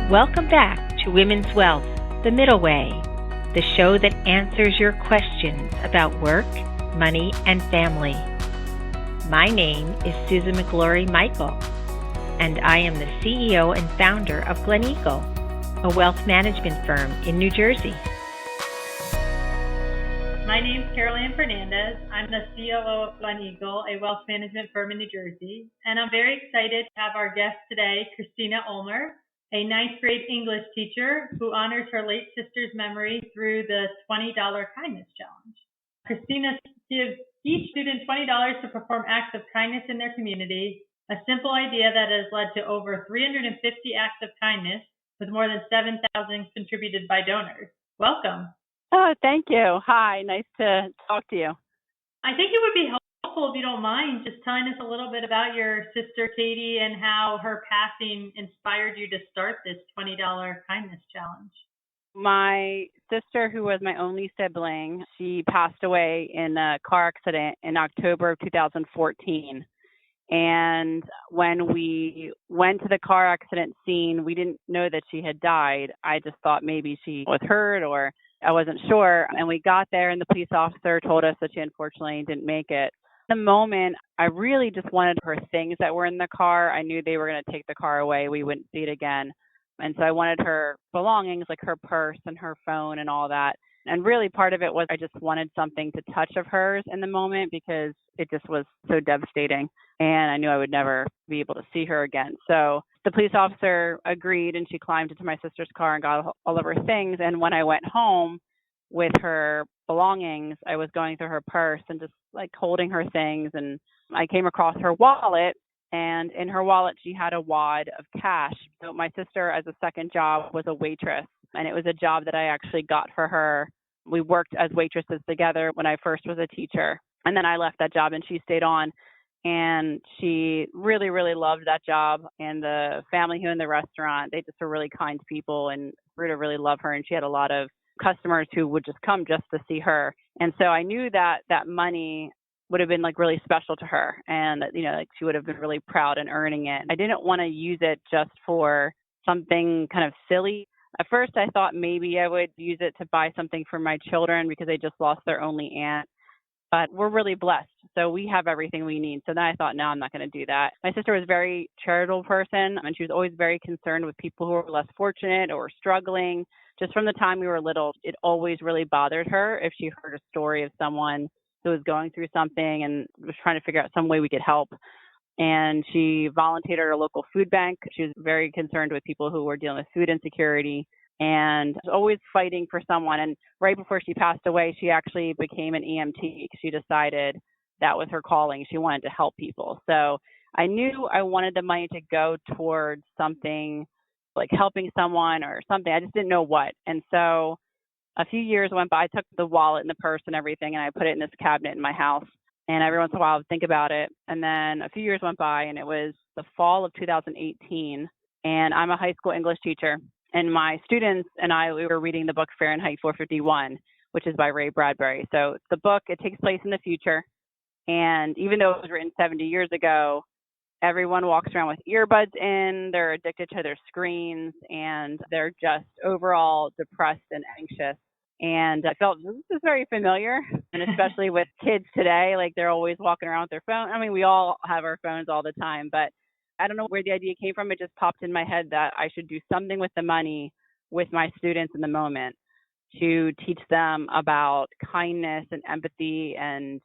Welcome back to Women's Wealth, The Middle Way, the show that answers your questions about work, money, and family. My name is Susan McGlory Michael, and I am the CEO and founder of Glen Eagle, a wealth management firm in New Jersey. My name is Caroline Fernandez. I'm the COO of Glen Eagle, a wealth management firm in New Jersey, and I'm very excited to have our guest today, Kristina Ulmer, a ninth grade English teacher who honors her late sister's memory through the $20 Kindness Challenge. Kristina gives each student $20 to perform acts of kindness in their community, a simple idea that has led to over 350 acts of kindness with more than 7,000 contributed by donors. Welcome. Oh, thank you. Hi, nice to talk to you. I think it would be helpful, if you don't mind, just telling us a little bit about your sister, Katie, and how her passing inspired you to start this $20 Kindness Challenge. My sister, who was my only sibling, she passed away in a car accident in October of 2014. And when we went to the car accident scene, we didn't know that she had died. I just thought maybe she was hurt, or I wasn't sure. And we got there and the police officer told us that she unfortunately didn't make it. In the moment, I really just wanted her things that were in the car. I knew they were going to take the car away. We wouldn't see it again. And so I wanted her belongings, like her purse and her phone and all that. And really part of it was I just wanted something to touch of hers in the moment because it just was so devastating. And I knew I would never be able to see her again. So the police officer agreed, and she climbed into my sister's car and got all of her things. And when I went home with her belongings, I was going through her purse and just like holding her things. And I came across her wallet, and in her wallet, she had a wad of cash. So my sister, as a second job, was a waitress, and it was a job that I actually got for her. We worked as waitresses together when I first was a teacher. And then I left that job and she stayed on. And she really, really loved that job. And the family who in the restaurant, they just were really kind people and grew to really love her. And she had a lot of customers who would just come just to see her. And so I knew that that money would have been like really special to her. And, you know, like she would have been really proud in earning it. I didn't want to use it just for something kind of silly. At first, I thought maybe I would use it to buy something for my children because they just lost their only aunt. But we're really blessed. So we have everything we need. So then I thought, no, I'm not going to do that. My sister was a very charitable person, and she was always very concerned with people who were less fortunate or struggling. Just from the time we were little, it always really bothered her if she heard a story of someone who was going through something and was trying to figure out some way we could help. And she volunteered at her local food bank. She was very concerned with people who were dealing with food insecurity and was always fighting for someone. And right before she passed away, she actually became an EMT because she decided that was her calling. She wanted to help people. So I knew I wanted the money to go towards something like helping someone or something. I just didn't know what. And so a few years went by. I took the wallet and the purse and everything, and I put it in this cabinet in my house. And every once in a while, I would think about it. And then a few years went by, and it was the fall of 2018. And I'm a high school English teacher. And my students and I, we were reading the book Fahrenheit 451, which is by Ray Bradbury. So the book, it takes place in the future. And even though it was written 70 years ago, everyone walks around with earbuds in. They're addicted to their screens, and they're just overall depressed and anxious. And I felt this is very familiar, and especially with kids today, like they're always walking around with their phone. I mean, we all have our phones all the time, but I don't know where the idea came from. It just popped in my head that I should do something with the money with my students in the moment to teach them about kindness and empathy and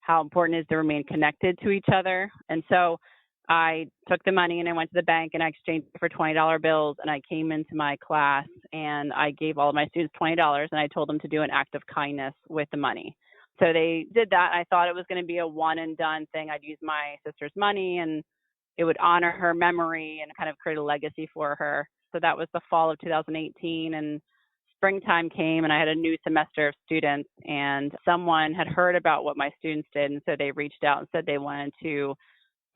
how important it is to remain connected to each other. And so I took the money and I went to the bank and I exchanged it for $20 bills, and I came into my class and I gave all of my students $20 and I told them to do an act of kindness with the money. So they did that. I thought it was going to be a one and done thing. I'd use my sister's money and it would honor her memory and kind of create a legacy for her. So that was the fall of 2018, and springtime came and I had a new semester of students, and someone had heard about what my students did. And so they reached out and said they wanted to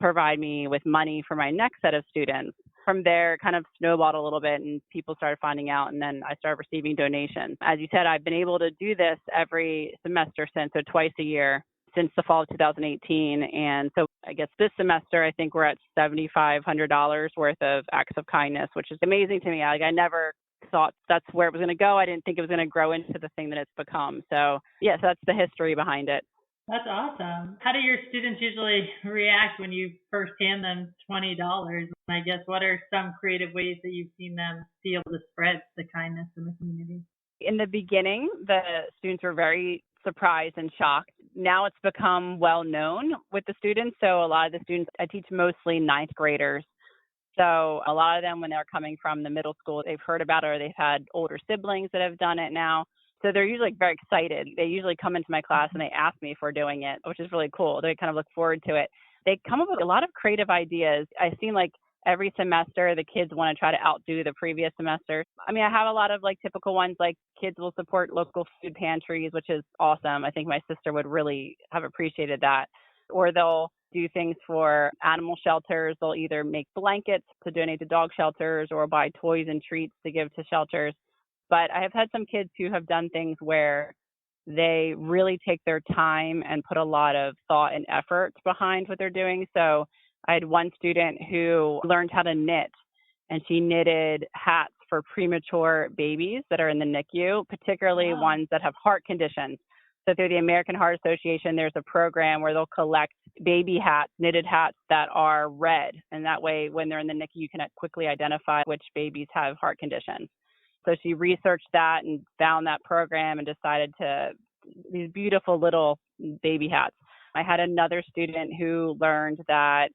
provide me with money for my next set of students. From there, it kind of snowballed a little bit and people started finding out, and then I started receiving donations. As you said, I've been able to do this every semester since, so twice a year. since the fall of 2018. And so I guess this semester, I think we're at $7,500 worth of acts of kindness, which is amazing to me. I never thought that's where it was going to go. I didn't think it was going to grow into the thing that it's become. So yes, that's the history behind it. That's awesome. How do your students usually react when you first hand them $20? I guess what are some creative ways that you've seen them be able to spread the kindness in the community? In the beginning, the students were very surprised and shocked. Now it's become well known with the students. So a lot of the students, I teach mostly ninth graders. So a lot of them, when they're coming from the middle school, they've heard about it or they've had older siblings that have done it now. So they're usually very excited. They usually come into my class and they ask me if we're doing it, which is really cool. They kind of look forward to it. They come up with a lot of creative ideas. I've seen like every semester the kids want to try to outdo the previous semester. I mean, I have a lot of like typical ones, like kids will support local food pantries, which is awesome. I think my sister would really have appreciated that. Or they'll do things for animal shelters. They'll either make blankets to donate to dog shelters or buy toys and treats to give to shelters. But I have had some kids who have done things where they really take their time and put a lot of thought and effort behind what they're doing. So I had one student who learned how to knit, and she knitted hats for premature babies that are in the NICU, particularly ones that have heart conditions. So through the American Heart Association, there's a program where they'll collect baby hats, knitted hats that are red. And that way, when they're in the NICU, you can quickly identify which babies have heart conditions. So she researched that and found that program and decided to these beautiful little baby hats. I had another student who learned that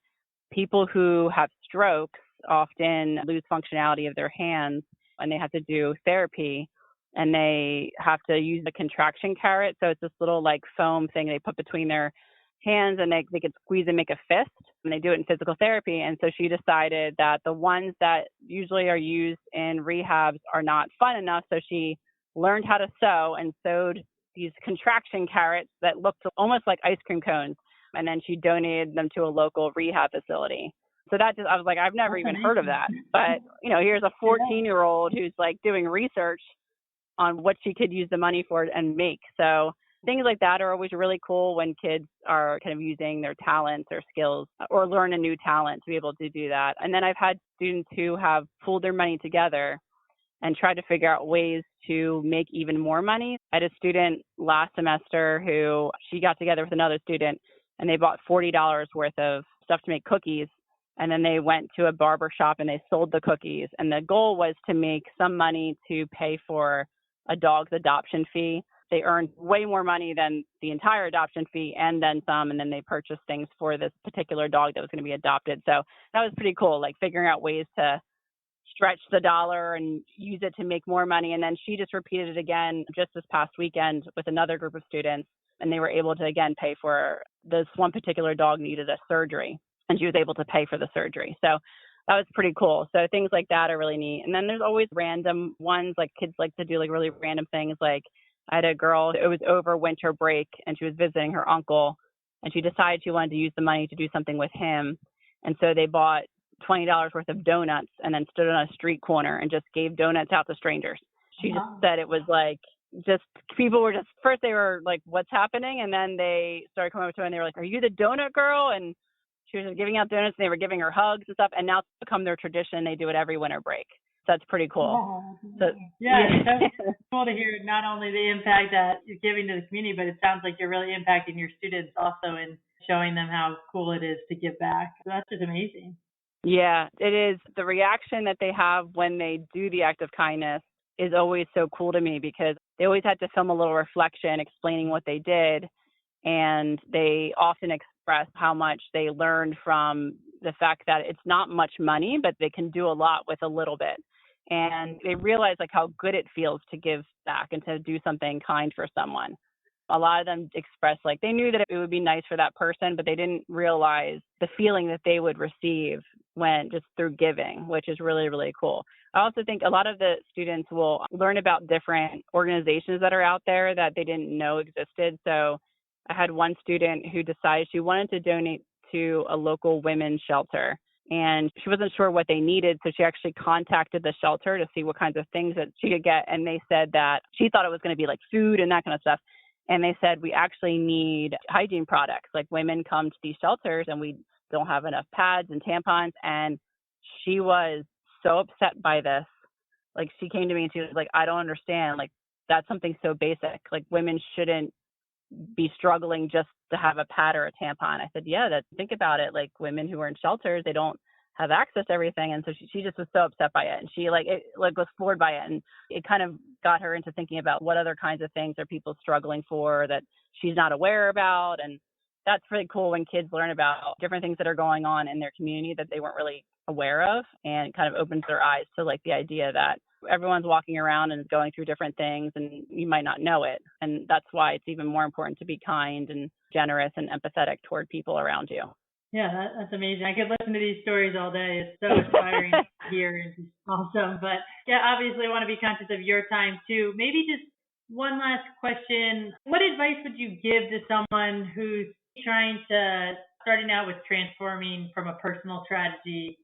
people who have strokes often lose functionality of their hands and they have to do therapy and they have to use the contraction carrot. So it's this little like foam thing they put between their hands and they can squeeze and make a fist, and they do it in physical therapy. And so she decided that the ones that usually are used in rehabs are not fun enough. So she learned how to sew and sewed these contraction carrots that looked almost like ice cream cones. And then she donated them to a local rehab facility. So that just, I was like, I've never even heard of that. But, you know, here's a 14-year-old who's like doing research on what she could use the money for and make. So things like that are always really cool when kids are kind of using their talents or skills or learn a new talent to be able to do that. And then I've had students who have pooled their money together and tried to figure out ways to make even more money. I had a student last semester who she got together with another student and they bought $40 worth of stuff to make cookies. And then they went to a barber shop and they sold the cookies. And the goal was to make some money to pay for a dog's adoption fee. They earned way more money than the entire adoption fee and then some. And then they purchased things for this particular dog that was going to be adopted. So that was pretty cool, like figuring out ways to stretch the dollar and use it to make more money. And then she just repeated it again just this past weekend with another group of students. And they were able to, again, pay for this one particular dog needed a surgery. And she was able to pay for the surgery. So that was pretty cool. So things like that are really neat. And then there's always random ones, like kids like to do like really random things. Like I had a girl, it was over winter break and she was visiting her uncle and she decided she wanted to use the money to do something with him. And so they bought $20 worth of donuts and then stood on a street corner and just gave donuts out to strangers. She just said it was like, just people were just, first they were like, what's happening? And then they started coming over to her and they were like, are you the donut girl? And she was just giving out donuts and they were giving her hugs and stuff. And now it's become their tradition. They do it every winter break. So that's pretty cool. So, It's cool to hear not only the impact that you're giving to the community, but it sounds like you're really impacting your students also in showing them how cool it is to give back. So that's just amazing. Yeah, it is. The reaction that they have when they do the act of kindness is always so cool to me because they always had to film a little reflection explaining what they did. And they often express how much they learned from the fact that it's not much money, but they can do a lot with a little bit. And they realize like how good it feels to give back and to do something kind for someone. A lot of them express like they knew that it would be nice for that person, but they didn't realize the feeling that they would receive when just through giving, which is really, really cool. I also think a lot of the students will learn about different organizations that are out there that they didn't know existed. So I had one student who decided she wanted to donate to a local women's shelter and she wasn't sure what they needed. So she actually contacted the shelter to see what kinds of things that she could get. And they said that she thought it was going to be like food and that kind of stuff. And they said, we actually need hygiene products. Like, women come to these shelters and we don't have enough pads and tampons. And she was so upset by this. Like, she came to me and she was like, I don't understand. Like, that's something so basic. Like, women shouldn't be struggling just to have a pad or a tampon. I said, yeah, think about it. Like, women who are in shelters, they don't have access to everything. And so she just was so upset by it. And she was floored by it. And it kind of got her into thinking about what other kinds of things are people struggling for that she's not aware about. And that's really cool when kids learn about different things that are going on in their community that they weren't really aware of, and kind of opens their eyes to like the idea that everyone's walking around and is going through different things and you might not know it. And that's why it's even more important to be kind and generous and empathetic toward people around you. Yeah, that's amazing. I could listen to these stories all day. It's so inspiring to hear. It's awesome. But yeah, obviously I want to be conscious of your time too. Maybe just one last question. What advice would you give to someone who's starting out with transforming from a personal strategy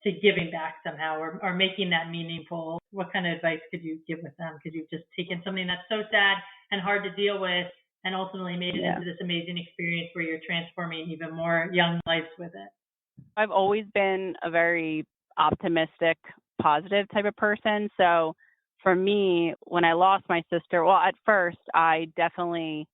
to giving back somehow, or making that meaningful? What kind of advice could you give with them? Because you've just taken something that's so sad and hard to deal with and ultimately made it into this amazing experience where you're transforming even more young lives with it. I've always been a very optimistic, positive type of person. So for me, when I lost my sister, well, at first I definitely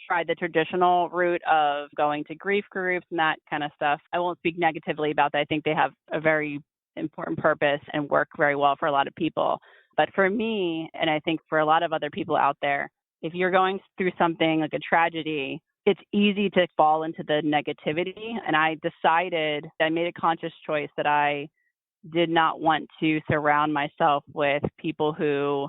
tried the traditional route of going to grief groups and that kind of stuff. I won't speak negatively about that. I think they have a very important purpose and work very well for a lot of people. But for me, and I think for a lot of other people out there, if you're going through something like a tragedy, it's easy to fall into the negativity. And I made a conscious choice that I did not want to surround myself with people who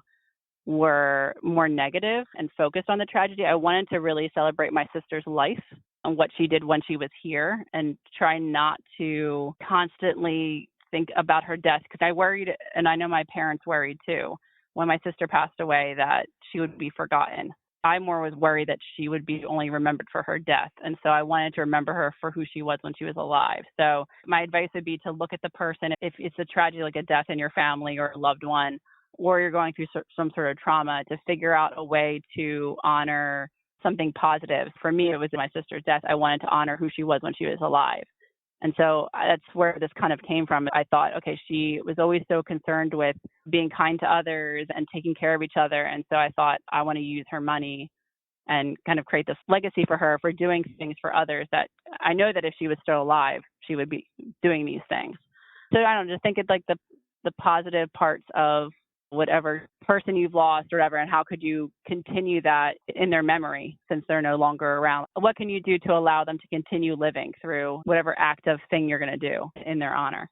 were more negative and focused on the tragedy. I wanted to really celebrate my sister's life and what she did when she was here, and try not to constantly think about her death, because I worried, and I know my parents worried too, when my sister passed away, that she would be forgotten. I more was worried that she would be only remembered for her death. And so I wanted to remember her for who she was when she was alive. So my advice would be to look at the person. If it's a tragedy like a death in your family or a loved one, or you're going through some sort of trauma, to figure out a way to honor something positive. For me, it was my sister's death. I wanted to honor who she was when she was alive. And so that's where this kind of came from. I thought, okay, she was always so concerned with being kind to others and taking care of each other. And so I thought, I want to use her money and kind of create this legacy for her for doing things for others that I know that if she was still alive, she would be doing these things. So I don't know, just think it's like the positive parts of whatever person you've lost or whatever, and how could you continue that in their memory since they're no longer around? What can you do to allow them to continue living through whatever active thing you're going to do in their honor?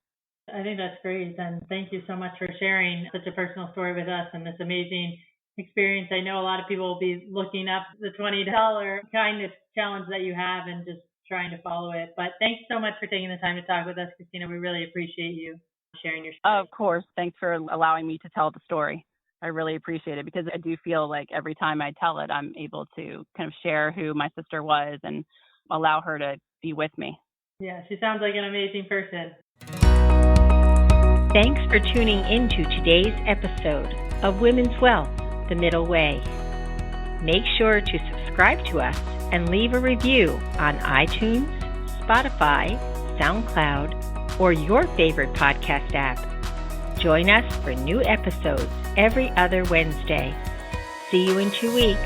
I think that's great. And thank you so much for sharing such a personal story with us and this amazing experience. I know a lot of people will be looking up the $20 kindness challenge that you have and just trying to follow it. But thanks so much for taking the time to talk with us, Kristina. We really appreciate you sharing your story. Of course. Thanks for allowing me to tell the story. I really appreciate it, because I do feel like every time I tell it, I'm able to kind of share who my sister was and allow her to be with me. Yeah, she sounds like an amazing person. Thanks for tuning into today's episode of Women's Wealth, The Middle Way. Make sure to subscribe to us and leave a review on iTunes, Spotify, SoundCloud, or your favorite podcast app. Join us for new episodes every other Wednesday. See you in 2 weeks.